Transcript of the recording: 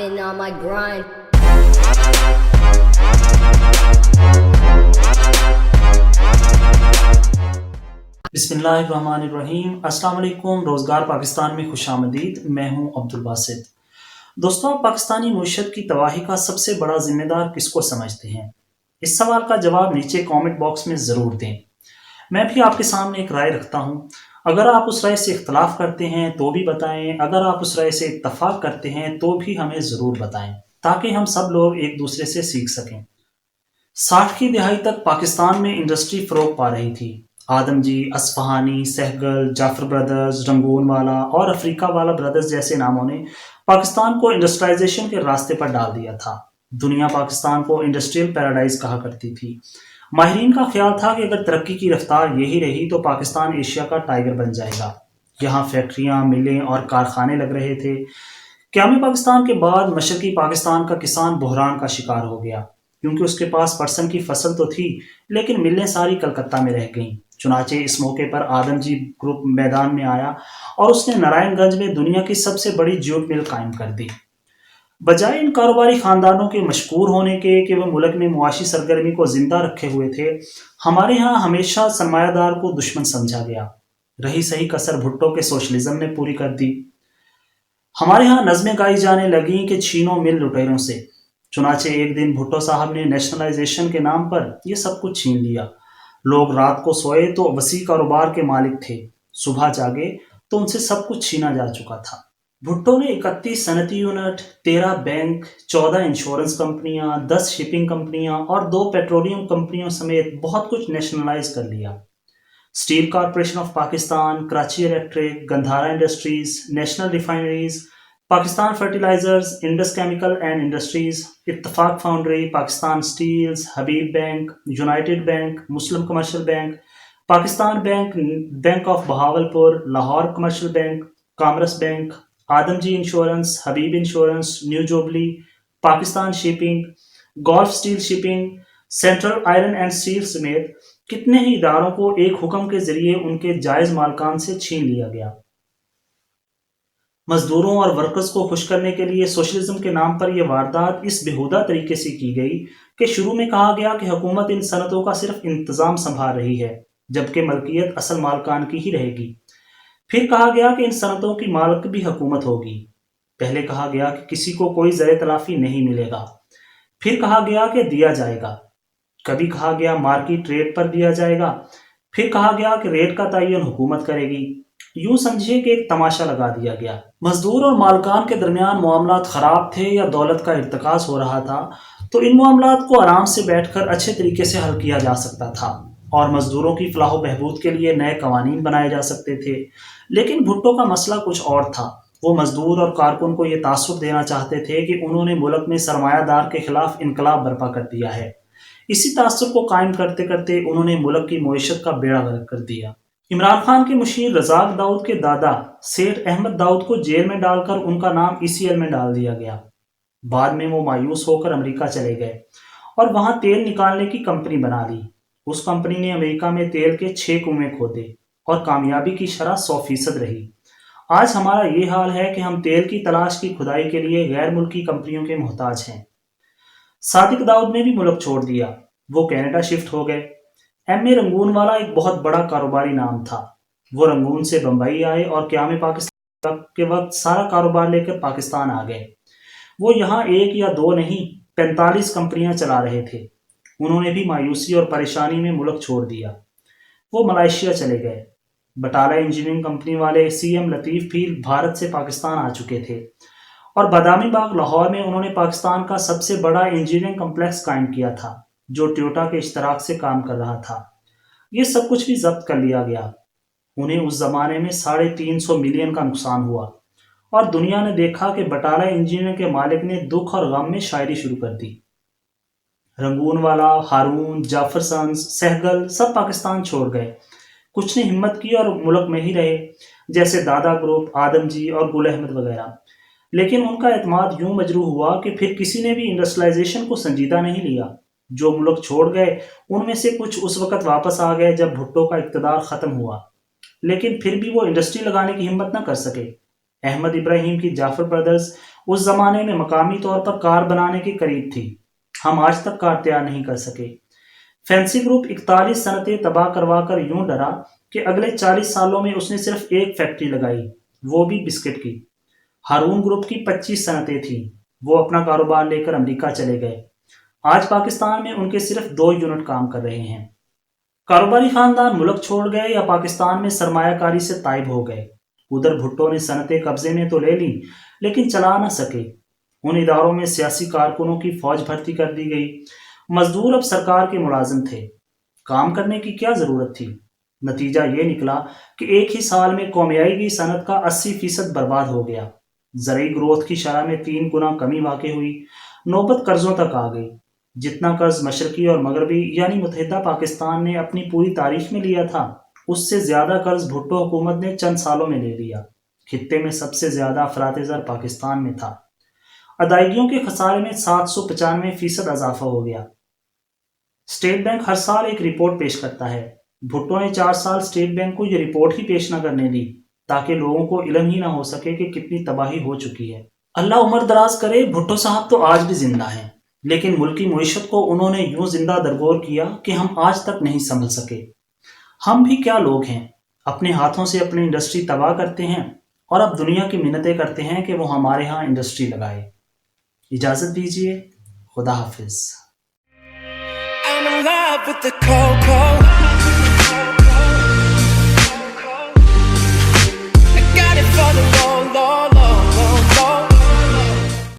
been on my grind. बिस्मिल्लाहिर्रहमानिर्रहीम। अस्सलाम वालेकुम। रोज़गार पाकिस्तान में खुश आमदीद। मैं हूं अब्दुल बासित। दोस्तों, आप पाकिस्तानी मईशत की तबाही का सबसे बड़ा जिम्मेदार किसको समझते हैं? इस सवाल का जवाब नीचे कमेंट बॉक्स में ज़रूर दें। मैं भी आपके सामने एक राय रखता हूं। अगर आप उस राय से इख्तलाफ करते हैं तो भी बताएं, अगर आप उस राय से इत्तफाक करते हैं तो भी हमें ज़रूर बताएं, ताकि हम सब लोग एक दूसरे से सीख सकें। 60 की दिहाई तक पाकिस्तान में इंडस्ट्री फ़रोग पा रही थी। आदमजी, असफ़हानी, सहगल, जाफ़र ब्रदर्स, रंगून वाला और अफ्रीका वाला ब्रदर्स जैसे नामों ने पाकिस्तान को इंडस्ट्रियलाइजेशन के रास्ते पर डाल दिया था। दुनिया पाकिस्तान को इंडस्ट्रियल पैराडाइज कहा करती थी। माहिरीन का ख्याल था कि अगर तरक्की की रफ्तार यही रही तो पाकिस्तान एशिया का टाइगर बन जाएगा। यहाँ फैक्ट्रियाँ, मिलें और कारखाने लग रहे थे। क़याम पाकिस्तान के बाद मशरकी पाकिस्तान का किसान बहरान का शिकार हो गया, क्योंकि उसके पास परसन की फसल तो थी लेकिन मिलें सारी कलकत्ता में रह गईं। चुनाचे इस मौके पर आदमजी ग्रुप मैदान में आया और उसने नारायणगंज में दुनिया की सबसे बड़ी जूट मिल कायम कर दी। बजाय इन कारोबारी खानदानों के मशहूर होने के कि वह मुल्क में मुआशी सरगर्मी को जिंदा रखे हुए थे, हमारे यहाँ हमेशा सरमायादार को दुश्मन समझा गया। रही सही कसर भुट्टो के सोशलिज्म ने पूरी कर दी। हमारे यहाँ नज़में गाई जाने लगीं कि छीनो मिल लुटेरों से। चुनाचे एक दिन भुट्टो साहब ने नेशनलाइजेशन के नाम पर यह सब कुछ छीन लिया। लोग रात को सोए तो वसी कारोबार के मालिक थे, सुबह जागे तो उनसे सब कुछ छीना जा चुका था। भुट्टो ने 31 सनती यूनिट, 13 बैंक, 14 इंश्योरेंस कंपनियां, 10 शिपिंग कंपनियां और 2 पेट्रोलियम कंपनियों समेत बहुत कुछ नेशनलाइज कर लिया। Steel Corporation of Pakistan, Karachi Electric, Gandhara Industries, National Refineries, Pakistan Fertilizers, Indus Chemical and Industries, Ittefaq Foundry, Pakistan Steels, Habib Bank, United Bank, Muslim Commercial Bank, Pakistan Bank, Bank of Bahawalpur, Lahore Commercial Bank, Commerce Bank, Adamjee Insurance, Habib Insurance, New Jubilee, Pakistan Shipping, Gulf Steel Shipping, Central Iron and Steel समेत कितने ही इदारों को एक हुक्म के जरिए उनके जायज मालकान से छीन लिया गया। मजदूरों और वर्कर्स को खुश करने के लिए सोशलिज्म के नाम पर यह वारदात इस बेहुदा तरीके से की गई कि शुरू में कहा गया कि हुकूमत इन सनतों का सिर्फ इंतजाम संभाल रही है, जबकि मलकियत असल मालकान की ही रहेगी। फिर कहा गया कि इन सनतों की मालिक भी हुकूमत होगी। पहले कहा गया कि किसी को कोई ज़र तलाफी नहीं मिलेगा। फिर कहा गया कि दिया जाएगा। कभी कहा गया मार्केट रेट पर दिया जाएगा। फिर कहा गया कि रेट का तयन हुकूमत करेगी। यूं समझिए कि एक तमाशा लगा दिया गया। मजदूर और मालकान के दरमियान मामलात खराब थे या दौलत का इर्तिकास हो रहा था तो इन मामलात को आराम से बैठकर अच्छे तरीके से हल किया जा सकता था और मजदूरों की फलाह बहबूद के लिए नए कवानीन बनाए जा सकते थे। लेकिन भुट्टो का मसला कुछ और था। वो मजदूर और कारकुन को ये तासुब देना चाहते थे कि उन्होंने मुल्क में सरमायादार के खिलाफ इनकलाब बर्पा कर दिया है। इसी तासुब को कायम करते करते उन्होंने मुल्क की मईशत का बेड़ा गर्क कर दिया। इमरान खान के मुशीर रज़ाक दाऊद के दादा सेठ अहमद दाऊद को जेल में डालकर उनका नाम ECL में डाल दिया गया। बाद में वो मायूस होकर अमेरिका चले गए और वहां तेल निकालने की कंपनी बना ली। उस कंपनी ने अमेरिका में तेल के 6 कुएं खोदे और कामयाबी की शरह 100% रही। आज हमारा ये हाल है कि हम तेल की तलाश की खुदाई के लिए गैर मुल्की कंपनियों के मोहताज हैं। सादिक दाऊद ने भी मुल्क छोड़ दिया। वो कनाडा शिफ्ट हो गए। MA रंगून वाला एक बहुत बड़ा कारोबारी नाम था। वो रंगून से बम्बई आए और क़याम पाकिस्तान के वक्त सारा कारोबार लेकर पाकिस्तान आ गए। वो यहाँ 1 या 2 नहीं 45 कंपनियां चला रहे थे। उन्होंने भी मायूसी और परेशानी में मुल्क छोड़ दिया। वो मलेशिया चले गए। बटाला इंजीनियरिंग कंपनी वाले CM लतीफ़ भी भारत से पाकिस्तान आ चुके थे और बादामी बाग लाहौर में उन्होंने पाकिस्तान का सबसे बड़ा इंजीनियरिंग कम्प्लेक्स कायम किया था, जो टोयोटा के इश्तराक से काम कर रहा था। ये सब कुछ भी जब्त कर लिया गया। उन्हें उस जमाने में 350 मिलियन का नुकसान हुआ और दुनिया ने देखा कि बटाला इंजीनियरिंग के मालिक ने दुख और गम में शायरी शुरू कर दी। रंगून वाला, हारून, जाफर सन्स, सहगल सब पाकिस्तान छोड़ गए। कुछ ने हिम्मत की और मुल्क में ही रहे, जैसे दादा ग्रुप, आदमजी और गुल अहमद वगैरह। लेकिन उनका एतमाद यूं मजरूह हुआ कि फिर किसी ने भी इंडस्ट्रियलाइजेशन को संजीदा नहीं लिया। जो मुल्क छोड़ गए उनमें से कुछ उस वक्त वापस आ गए जब भुट्टो का इक़्तिदार ख़त्म हुआ, लेकिन फिर भी वो इंडस्ट्री लगाने की हिम्मत न कर सके। अहमद इब्राहिम की जाफर ब्रदर्स اس زمانے میں مقامی طور پر کار بنانے کے قریب تھی، ہم آج تک کار تیار نہیں کر سکے۔ فینسی گروپ 41 صنعتیں تباہ کروا کر یوں ڈرا کہ اگلے 40 سالوں میں اس نے صرف ایک فیکٹری لگائی، وہ بھی بسکٹ کی۔ ہارون گروپ کی 25 صنعتیں تھیں، وہ اپنا کاروبار لے کر امریکہ چلے گئے۔ آج پاکستان میں ان کے صرف 2 یونٹ کام کر رہے ہیں۔ کاروباری خاندان ملک چھوڑ گئے یا پاکستان میں سرمایہ کاری سے طائب ہو گئے۔ ادھر بھٹو نے صنعتیں قبضے میں تو لے لی لیکن چلا نہ سکے۔ ان اداروں میں سیاسی کارکنوں کی فوج بھرتی کر دی گئی، مزدور اب سرکار کے ملازم تھے۔ کام کرنے کی کیا ضرورت تھی؟ نتیجہ یہ نکلا کہ ایک ہی سال میں قومیائی کی صنعت کا 80% برباد ہو گیا۔ زرعی گروتھ کی شرح میں 3 گنا کمی واقع ہوئی۔ نوبت قرضوں تک آ گئی۔ جتنا قرض مشرقی اور مغربی یعنی متحدہ پاکستان نے اپنی پوری تاریخ میں لیا تھا، اس سے زیادہ قرض بھٹو حکومت نے چند سالوں میں لے لیا۔ خطے میں سب سے زیادہ افراط زر پاکستان میں تھا۔ ادائیگیوں کے خسارے میں 795% اضافہ ہو گیا۔ اسٹیٹ بینک ہر سال ایک رپورٹ پیش کرتا ہے۔ بھٹو نے 4 سال اسٹیٹ بینک کو یہ رپورٹ ہی پیش نہ کرنے دی تاکہ لوگوں کو علم ہی نہ ہو سکے کہ کتنی تباہی ہو چکی ہے۔ اللہ عمر دراز کرے، بھٹو صاحب تو آج بھی زندہ ہیں، لیکن ملکی معیشت کو انہوں نے یوں زندہ درگور کیا کہ ہم آج تک نہیں سنبھل سکے۔ ہم بھی کیا لوگ ہیں، اپنے ہاتھوں سے اپنی انڈسٹری تباہ کرتے ہیں اور اب دنیا کی منتیں کرتے ہیں کہ وہ ہمارے ہاں انڈسٹری لگائے۔ اجازت دیجیے، خدا حافظ۔ I'm in love with the cocoa. I got it for the